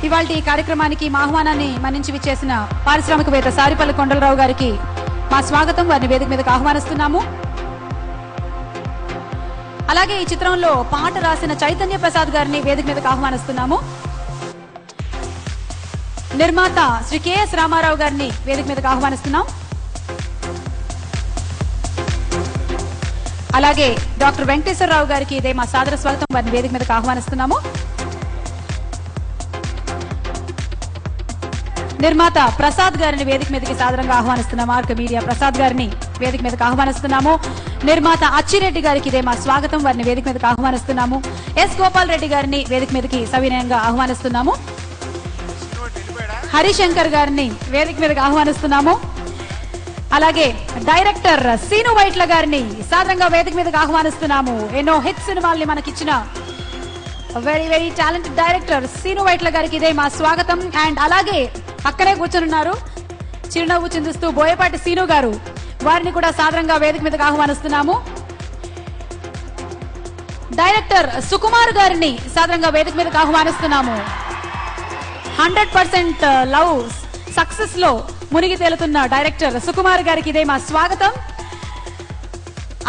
ఇవాల్టి ఈ కార్యక్రమానికి మా ఆహ్వానాన్ని మన్నించి విచ్చేసిన పారిశ్రామికవేత్త సారిపల్లి కొండలరావు గారికి మా స్వాగతం, వారిని వేదిక మీదకి ఆహ్వానిస్తున్నాము. అలాగే ఈ చిత్రంలో పాట రాసిన చైతన్య ప్రసాద్ గారిని వేదిక మీదకి ఆహ్వానిస్తున్నాము. నిర్మాత శ్రీ కెఎస్ రామారావు గారిని వేదిక మీదకి ఆహ్వానిస్తున్నాం. అలాగే డాక్టర్ వెంకటేశ్వరరావు గారికి ఇదే మా సాదర స్వాగతం, వారిని వేదిక మీదకి ఆహ్వానిస్తున్నాము. నిర్మాత ప్రసాద్ గారిని వేదిక మీదకి సాదరంగా ఆహ్వానిస్తున్నాము. ఆర్క మీడియా ప్రసాద్ గారిని వేదిక మీదకి ఆహ్వానిస్తున్నాము. నిర్మాత అచ్చిరెడ్డి గారికి ఇదే మా స్వాగతం, వారిని వేదిక మీదకి ఆహ్వానిస్తున్నాము. ఎస్ గోపాల్ రెడ్డి గారిని వేదిక మీదకి సవినయంగా ఆహ్వానిస్తున్నాము. హరిశంకర్ గారిని వేదిక మీదకి ఆహ్వానిస్తున్నాము. అలాగే డైరెక్టర్ సీను వైట్ల గారిని సాదరంగా వేదిక మీదకి ఆహ్వానిస్తున్నాము. ఎన్నో హిట్ సినిమాల్ని మనకిచ్చిన very very talented director Sreenu Vaitla గారికి ఇదే మా స్వాగతం. అండ్ అలాగే పక్కనే కూర్చొనున్నారు చిరునవ్వు చిందిస్తూ బోయపాటి సీను గారు, వారిని కూడా సాదరంగా వేదిక మీదకి ఆహ్వానిస్తున్నాము. డైరెక్టర్ సుకుమార్ గారిని సాదరంగా వేదిక మీదకి ఆహ్వానిస్తున్నాము. 100% లవ్ సక్సెస్ లో మునిగి తేలుతున్న డైరెక్టర్ సుకుమార్ గారికి ఇదే మా స్వాగతం.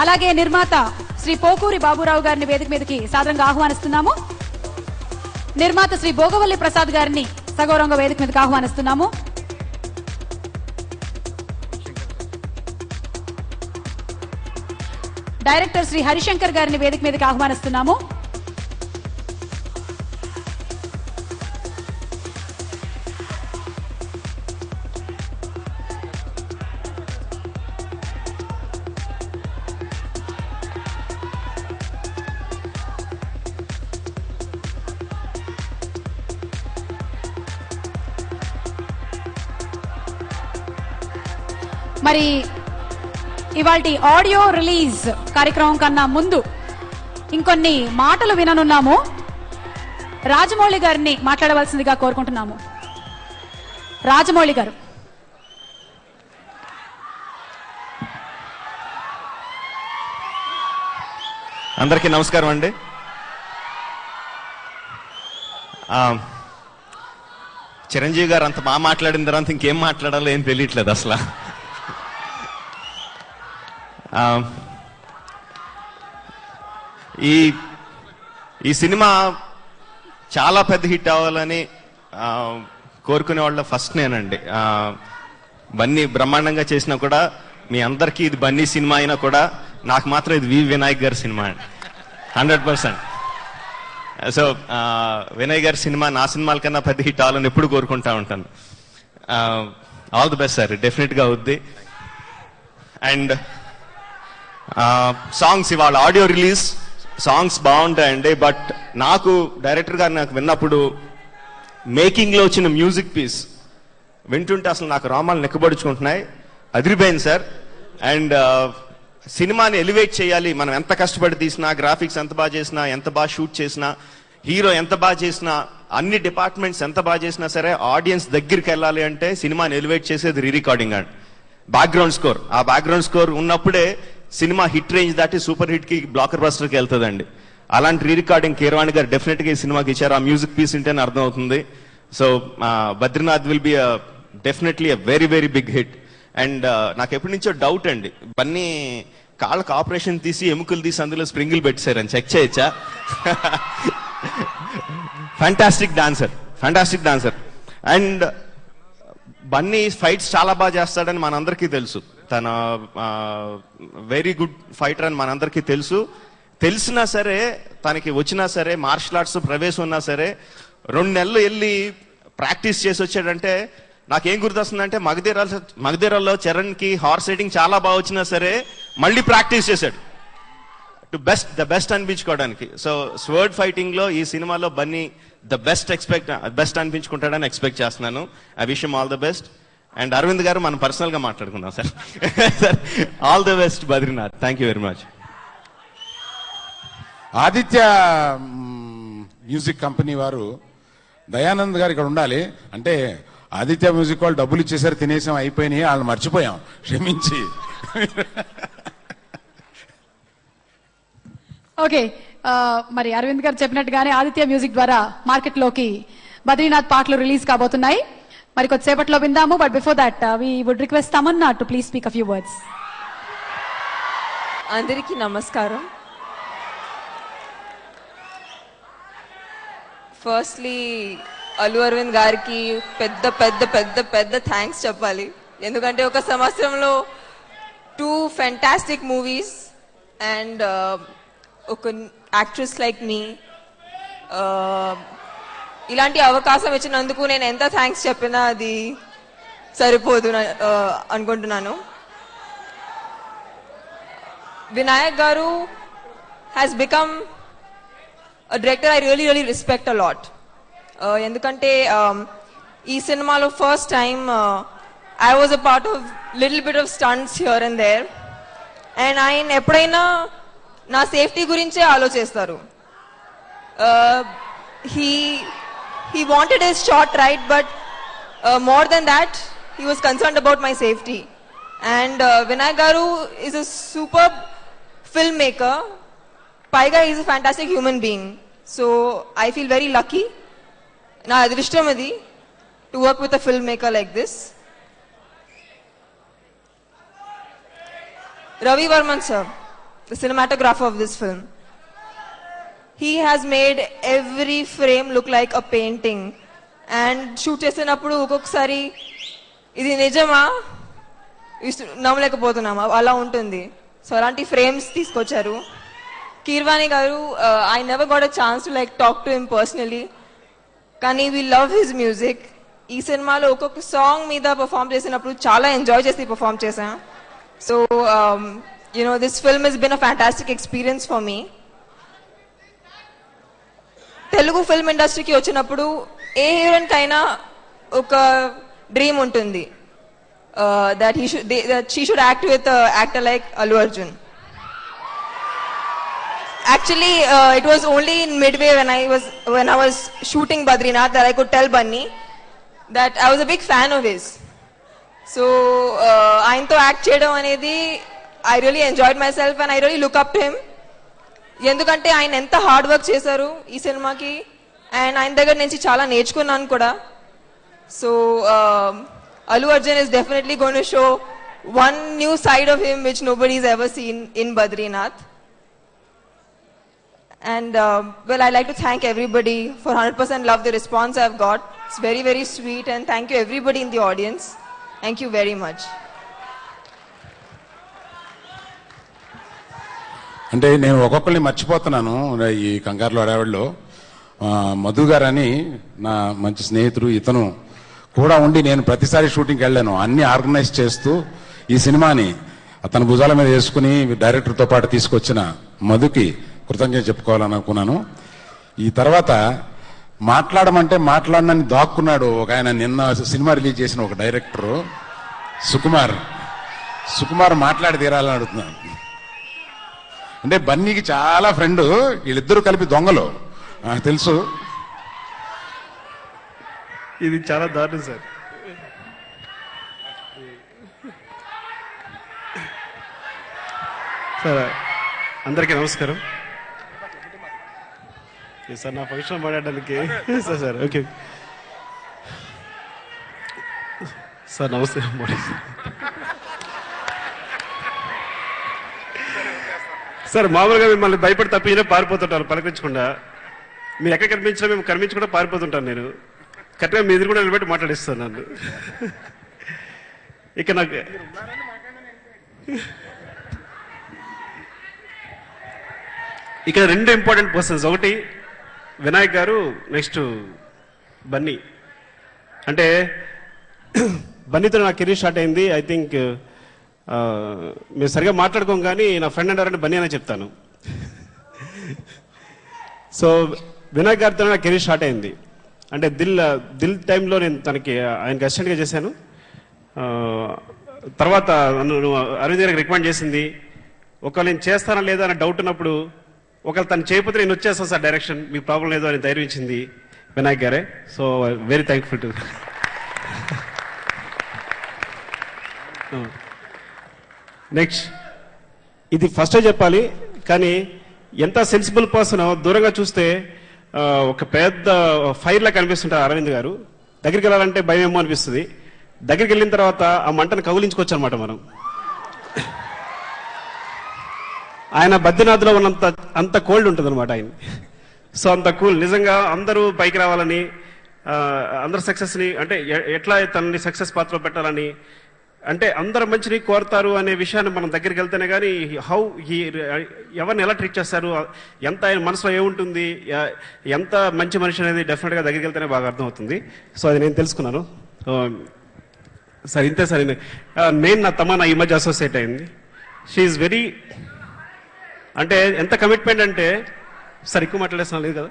అలాగే నిర్మాత శ్రీ పోకూరి బాబురావు గారిని వేదిక మీదకి సాదరంగా ఆహ్వానిస్తున్నాము. నిర్మాత శ్రీ భోగవల్లి ప్రసాద్ గారిని సగౌరవంగా వేదిక మీదకి ఆహ్వానిస్తున్నాము. డైరెక్టర్ శ్రీ హరిశంకర్ గారిని వేదిక మీదకి ఆహ్వానిస్తున్నాము. మరి ఇవాల్టి ఆడియో రిలీజ్ కార్యక్రమం కన్నా ముందు ఇంకొన్ని మాటలు విననున్నాము. రాజమౌళి గారిని మాట్లాడవలసిందిగా కోరుకుంటున్నాము. రాజమౌళి గారు. అందరికీ నమస్కారం అండి. చిరంజీవి గారు అంత బాగా మాట్లాడిన తర్వాత ఇంకేం మాట్లాడాలో ఏం తెలియట్లేదు అసలు. ఈ సినిమా చాలా పెద్ద హిట్ అవ్వాలని కోరుకునే వాళ్ళ ఫస్ట్ నేనండి. బన్నీ బ్రహ్మాండంగా చేసినా కూడా మీ అందరికీ ఇది బన్నీ సినిమా అయినా కూడా నాకు మాత్రం ఇది వి వినాయక్ గారి సినిమా అండి 100%. సో వినయ్ గారి సినిమా నా సినిమాల కన్నా పెద్ద హిట్ అవ్వాలని ఎప్పుడు కోరుకుంటా ఉంటాను. All the best sir, definite గా అవుద్ది. అండ్ సాంగ్స్ ఇవాళ ఆడియో రిలీజ్ సాంగ్స్ బాగుంటాయండి. బట్ నాకు డైరెక్టర్ గారు నాకు విన్నప్పుడు మేకింగ్ లో వచ్చిన మ్యూజిక్ పీస్ వింటుంటే అసలు నాకు రోమాలు నెక్కబడుచుకుంటున్నాయి. అదిరిపోయింది సార్. అండ్ సినిమాని ఎలివేట్ చేయాలి, మనం ఎంత కష్టపడి తీసినా, గ్రాఫిక్స్ ఎంత బాగా చేసినా, ఎంత బాగా షూట్ చేసినా, హీరో ఎంత బాగా చేసినా, అన్ని డిపార్ట్మెంట్స్ ఎంత బాగా చేసినా సరే ఆడియన్స్ దగ్గరికి వెళ్ళాలి అంటే సినిమాని ఎలివేట్ చేసేది రీ రికార్డింగ్ అండి. బ్యాక్గ్రౌండ్ స్కోర్, ఆ బ్యాక్గ్రౌండ్ స్కోర్ ఉన్నప్పుడే సినిమా హిట్ రేంజ్ దాటి సూపర్ హిట్ కి బ్లాకర్ బస్టర్ కి వెళ్తుందండి. అలాంటి రీ రికార్డింగ్ కీరవాణి గారు డెఫినెట్ గా ఈ సినిమాకి ఇచ్చారు. ఆ మ్యూజిక్ పీస్ ఉంటేనే అర్థం అవుతుంది. So Badrinath will be definitely very very big hit. And నాకు ఎప్పటి నుంచో డౌట్ అండి, బన్నీ కాళ్ళకు ఆపరేషన్ తీసి ఎముకలు తీసి అందులో స్ప్రింగులు పెట్టారని చెక్ చేయొచ్చా? Fantastic dancer. And Bunny fights చాలా బాగా చేస్తాడని మనందరికీ తెలుసు. తన వెరీ గుడ్ ఫైటర్ అని మనందరికీ తెలుసు. తెలిసినా సరే, తనకి వచ్చినా సరే, మార్షల్ ఆర్ట్స్ ప్రవేశం ఉన్నా సరే 2 నెలలు వెళ్ళి ప్రాక్టీస్ చేసి వచ్చాడంటే నాకేం గుర్తొస్తుందంటే మగధీరాల్లో చరణ్ కి హార్స్ రైడింగ్ చాలా బాగా వచ్చినా సరే మళ్ళీ ప్రాక్టీస్ చేశాడు ద బెస్ట్ అనిపించుకోవడానికి. సో స్వర్డ్ ఫైటింగ్ లో ఈ సినిమాలో బన్నీ ద బెస్ట్ అనిపించుకుంటాడని ఎక్స్పెక్ట్ చేస్తున్నాను. I wish him all the best. And Aravind garu మనం పర్సనల్ గా మాట్లాడుకుందాం sir. All the best Badrinath. Thank you very much. Aditya music company వారు దయానంద్ గారు ఇక్కడ ఉండాలి అంటే, ఆదిత్య మ్యూజిక్ వాళ్ళు డబ్బులు ఇచ్చేసారు, తినేసాం, అయిపోయినాయి, వాళ్ళని మర్చిపోయాం, క్షమించి. ఓకే, మరి అరవింద్ గారు చెప్పినట్టుగానే ఆదిత్య మ్యూజిక్ ద్వారా మార్కెట్ లోకి బద్రీనాథ్ పాటలు రిలీజ్ కాబోతున్నాయి. మరి కొద్దిసేపట్లో విందాము. But before that we would request Tamannaah to please speak a few words. అందరికీ నమస్కారం. ఫస్ట్లీ అల్లు అరవింద్ గారికి పెద్ద పెద్ద పెద్ద పెద్ద థ్యాంక్స్ చెప్పాలి. ఎందుకంటే ఒక సంవత్సరంలో 2 ఫెంటాస్టిక్ మూవీస్ అండ్ ఒక యాక్ట్రెస్ లైక్ మీ ఇలాంటి అవకాశం ఇచ్చినందుకు నేను ఎంత థ్యాంక్స్ చెప్పినా అది సరిపోదు అనుకుంటున్నాను. Vinayak Garu has become a director I really respect a lot. Endukante ee cinemalo first time I was a part of little bit of stunts here and there, and ఆయన ఎప్పుడైనా నా సేఫ్టీ గురించే ఆలోచిస్తారు. He wanted his shot right, but more than that he was concerned about my safety. And Vinayak Garu is a superb filmmaker. Paiga is a fantastic human being. So I feel very lucky. Na adrishtam adi to work with a filmmaker like this. Ravi Varman sir, the cinematographer of this film. He has made every frame look like a painting. And shoot చేసినప్పుడు ఒక్కొక్కసారి ఇది నిజమా నమ్మలేకపోతున్నామా అలా ఉంటుంది. So అలాంటి frames తీసుకొచ్చారు. కీర్వాణి గారు, I never got a chance to like talk to him personally, కానీ వీ లవ్ హిజ్ మ్యూజిక్. ఈ సినిమాలో ఒక్కొక్క సాంగ్ మీద పర్ఫామ్ చేసినప్పుడు చాలా ఎంజాయ్ చేసి పర్ఫామ్ చేశాను. So this film has been a fantastic experience for me. Telugu film ఇండస్ట్రీకి వచ్చినప్పుడు ఏ హీరోయిన్ కైనా ఒక డ్రీమ్ ఉంటుంది, that she should act with an actor like Allu Arjun. Actually, it was only in midway when I was shooting Badrinath that I could tell Bunny that I was a big fan of his. So ఆయనతో act చేయడం అనేది I really enjoyed myself and I really look up to him. ఎందుకంటే ఆయన ఎంత hard work చేశారు ఈ సినిమాకి, and ఆయన దగ్గర నుంచి చాలా నేర్చుకున్నాను కూడా. So Allu Arjun is definitely going to show one new side of him which nobody's ever seen in Badrinath. And well, I'd like to thank everybody for 100% love, the response I've got. It's very sweet, and thank you everybody in the audience. Thank you very much. అంటే నేను ఒక్కొక్కరిని మర్చిపోతున్నాను ఈ కంగారులో అడవాడిలో. మధు గారని నా మంచి స్నేహితుడు, ఇతను కూడా ఉండి నేను ప్రతిసారి షూటింగ్కి వెళ్ళాను. అన్ని ఆర్గనైజ్ చేస్తూ ఈ సినిమాని తన భుజాల మీద వేసుకుని డైరెక్టర్తో పాటు తీసుకొచ్చిన మధుకి కృతజ్ఞత చెప్పుకోవాలని అనుకున్నాను. ఈ తర్వాత మాట్లాడమంటే మాట్లాడనని దాక్కున్నాడు ఒక ఆయన. నిన్న సినిమా రిలీజ్ చేసిన ఒక డైరెక్టరు సుకుమార్ మాట్లాడి తీరాలని అడుగుతున్నాను. అంటే బన్నీకి చాలా ఫ్రెండ్, వీళ్ళిద్దరూ కలిపి దొంగలు, నాకు తెలుసు. ఇది చాలా దారుణం సార్. సార్ అందరికీ నమస్కారం. సార్ నా ఫంక్షన్ మాట్లాడడానికి సార్ ఓకే సార్ నమస్తే. సార్ మామూలుగా మిమ్మల్ని భయపడి తప్పించినా పారిపోతుంటాను పలకరించకుండా. మీరు ఎక్కడ కనిపించినా మేము కనిపించకుండా పారిపోతుంటాను. నేను కరెక్ట్గా మీ ఎదురు కూడా నిలబెట్టి మాట్లాడిస్తాను నన్ను. ఇక నాకు ఇక్కడ 2 ఇంపార్టెంట్ పర్సన్స్, ఒకటి వినాయక్ గారు, నెక్స్ట్ బన్నీ. అంటే బన్నీతో నా కెరీర్ స్టార్ట్ అయింది. ఐ థింక్ మీరు సరిగా మాట్లాడుకోం కానీ నా ఫ్రెండ్ అంటారంటే బన్నీ అనే చెప్తాను. సో వినాయక్ గారితో నా కెరీర్ స్టార్ట్ అయింది. అంటే దిల్ టైంలో నేను తనకి ఆయనకి అసిస్టెంట్గా చేశాను. తర్వాత నన్ను అరవింద్ గారికి రికమెండ్ చేసింది. ఒకవేళ నేను చేస్తానా లేదా అనే డౌట్ ఉన్నప్పుడు, ఒకవేళ తను చేయకపోతే నేను వచ్చేస్తాను సార్ డైరెక్షన్, మీ ప్రాబ్లం లేదు అని ధైర్యం ఇచ్చింది వినాయక్ గారే. So very thankful to. Next, ఇది ఫస్టే చెప్పాలి కానీ ఎంత సెన్సిబుల్ పర్సన్ దూరంగా చూస్తే ఒక పెద్ద ఫైర్ లా కనిపిస్తుంటారు అరవింద్ గారు. దగ్గరికి వెళ్ళాలంటే భయం ఏమో అనిపిస్తుంది. దగ్గరికి వెళ్ళిన తర్వాత ఆ మంటను కౌలించుకోవచ్చు అనమాట మనం. ఆయన బద్రీనాథ్లో ఉన్నంత అంత కోల్డ్ ఉంటుంది అనమాట ఆయన. సో అంత కూల్. నిజంగా అందరూ పైకి రావాలని, అందరు సక్సెస్ని అంటే ఎట్లా తనని సక్సెస్ పాత్రలో పెట్టాలని, అంటే అందరు మంచిని కోరుతారు అనే విషయాన్ని మనం దగ్గరికి వెళ్తేనే కానీ ఎవరిని ఎలా ట్రీట్ చేస్తారు, ఎంత ఆయన మనసులో ఏముంటుంది, ఎంత మంచి మనిషి అనేది డెఫినెట్గా దగ్గరికి వెళ్తేనే బాగా అర్థమవుతుంది. సో అది నేను తెలుసుకున్నాను. సార్ ఇంతే సార్. నేను నా తమ ఈ మధ్య అసోసియేట్ అయింది. షీఈ్ వెరీ, అంటే ఎంత కమిట్మెంట్ అంటే, సార్ ఎక్కువ మాట్లాడేస్తున్నా లేదు కదా,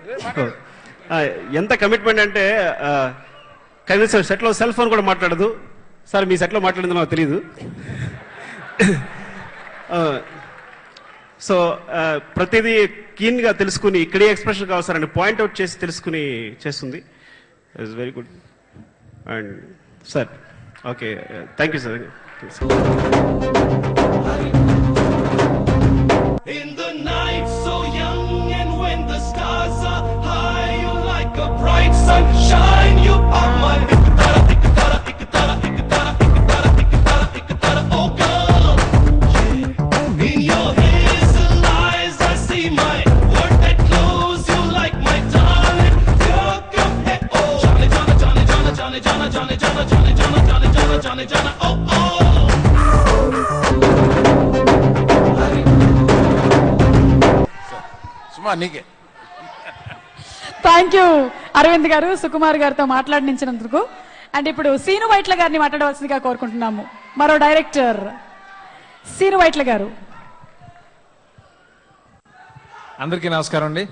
ఎంత కమిట్మెంట్ అంటే కనీసం సెట్లో సెల్ ఫోన్ కూడా మాట్లాడదు. సార్ మీ సెట్లో మాట్లాడిందో నాకు తెలియదు. సో ప్రతిదీ క్లీన్గా తెలుసుకుని ఇక్కడే ఎక్స్ప్రెషన్ కావాలి సార్ అని పాయింట్అవుట్ చేసి తెలుసుకుని చేస్తుంది. It's very good. And sir okay, thank you sir. In the night so young and when the stars are high, you like a bright sunshine. You are my ikatara, ikatara, ikatara, ikatara, ikatara, ikatara, ikatara, oh girl. Yeah. In your hazel eyes I see my world that close. You like my darling. You're come hey oh. Johnny, Johnny, Johnny, Johnny, Johnny, Johnny, Johnny, Johnny, Johnny, Johnny, Johnny, Johnny, Johnny, Johnny, oh oh. నీకే thank you Arvind గారు, సుకుమార్ గారితో మాట్లాడించినందుకు. And ఇప్పుడు scene Vaitla గారిని మాట్లాడవలసిందిగా కోరుకుంటున్నాము. మరో director Sreenu Vaitla గారు. అందరికీ నమస్కారం అండి.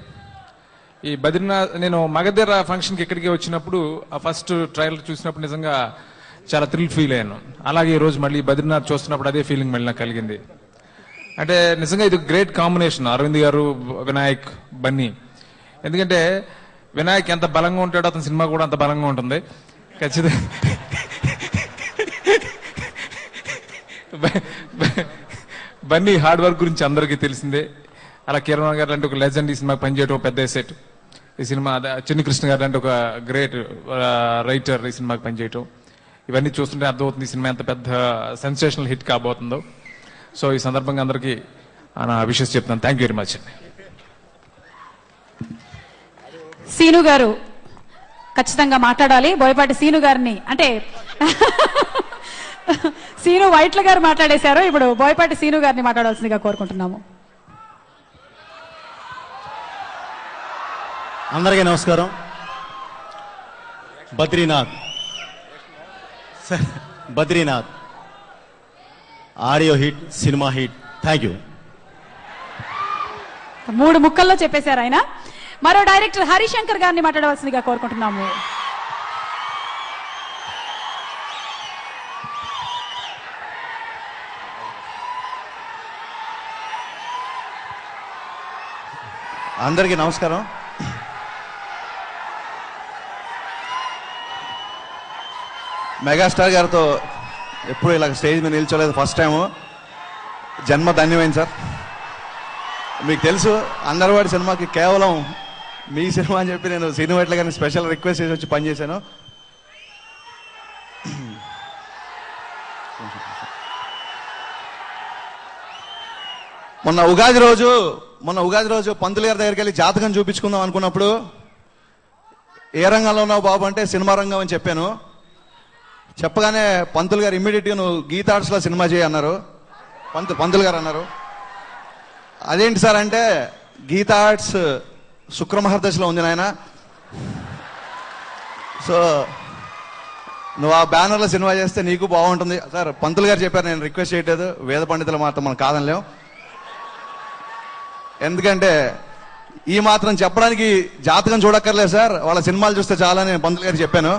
ఈ బద్రీనాథ్, నేను మగధీర ఫంక్షన్కి ఇక్కడికి వచ్చినప్పుడు ఆ ఫస్ట్ ట్రైలర్ చూసినప్పుడు నిజంగా చాలా థ్రిల్ ఫీల్ అయ్యాను. అలాగే ఈ రోజు మళ్ళీ బద్రీనాథ్ చూస్తున్నప్పుడు అదే ఫీలింగ్ మళ్ళీ నాకు కలిగింది. అంటే నిజంగా ఇది గ్రేట్ కాంబినేషన్, అరవింద్ గారు, వినాయక్, బన్నీ. ఎందుకంటే వినాయక్ ఎంత బలంగా ఉంటాడో అతని సినిమా కూడా అంత బలంగా ఉంటుంది ఖచ్చితంగా. బన్నీ హార్డ్ వర్క్ గురించి అందరికీ తెలిసిందే. అలా కిరణ్ గారు లాంటి ఒక లెజెండ్ ఈ సినిమాకి పనిచేయడం పెద్ద సెట్. ఈ సినిమా చిన్ని కృష్ణ గారు లాంటి ఒక గ్రేట్ రైటర్ ఈ సినిమాకి పనిచేయటం, ఇవన్నీ చూస్తుంటే అర్థమవుతుంది ఈ సినిమా ఎంత పెద్ద సెన్సేషనల్ హిట్ కాబోతుందో. సో ఈ సందర్భంగా అందరికీ నా విషెస్ చెప్తాను. థ్యాంక్ యూ వెరీ మచ్ అండి. సీను గారు ఖచ్చితంగా మాట్లాడాలి. బోయపాటి సీను గారిని, అంటే సీను వైట్ల గారు మాట్లాడేశారు. ఇప్పుడు బోయపాటి సీను గారిని మాట్లాడాల్సిందిగా కోరుకుంటున్నాము. అందరికీ నమస్కారం. Badrinath audio hit, cinema hit. Thank you. 3 ముక్కల్లో చెప్పేశారు ఆయన. మరో డైరెక్టర్ హరిశంకర్ గారిని మాట్లాడవలసిందిగా కోరుకుంటున్నాము. అందరికీ నమస్కారం. మెగాస్టార్ గారితో ఎప్పుడు ఇలా స్టేజ్ మీద నిల్చోలేదు, ఫస్ట్ టైము. జన్మ ధన్యమైంది సార్. మీకు తెలుసు అందరివాడి సినిమాకి కేవలం మీ సినిమా అని చెప్పి నేను సీను వైట్ల గారిని స్పెషల్ రిక్వెస్ట్ చేసి వచ్చి పనిచేశాను. మొన్న ఉగాది రోజు పంతులు గారి దగ్గరికి వెళ్ళి జాతకం చూపించుకుందాం అనుకున్నప్పుడు, ఏ రంగంలో ఉన్నావు బాబు అంటే సినిమా రంగం అని చెప్పాను. చెప్పగానే పంతులు గారు ఇమ్మీడియట్గా నువ్వు గీతా ఆర్ట్స్లో సినిమా చేయి అన్నారు. పంతులు గారు అన్నారు. అదేంటి సార్ అంటే, గీతా ఆర్ట్స్ శుక్రమహర్దశలో ఉంది నాయన. సో నువ్వు ఆ బ్యానర్లో సినిమా చేస్తే నీకు బాగుంటుంది సార్. పంతులు గారు చెప్పారు, నేను రిక్వెస్ట్ చేయలేదు. వేద పండితులు మాత్రం మనం కాదనిలేం. ఎందుకంటే ఈ మాత్రం చెప్పడానికి జాతకం చూడక్కర్లేదు సార్, వాళ్ళ సినిమాలు చూస్తే చాలా నేను పంతులు గారికి చెప్పాను.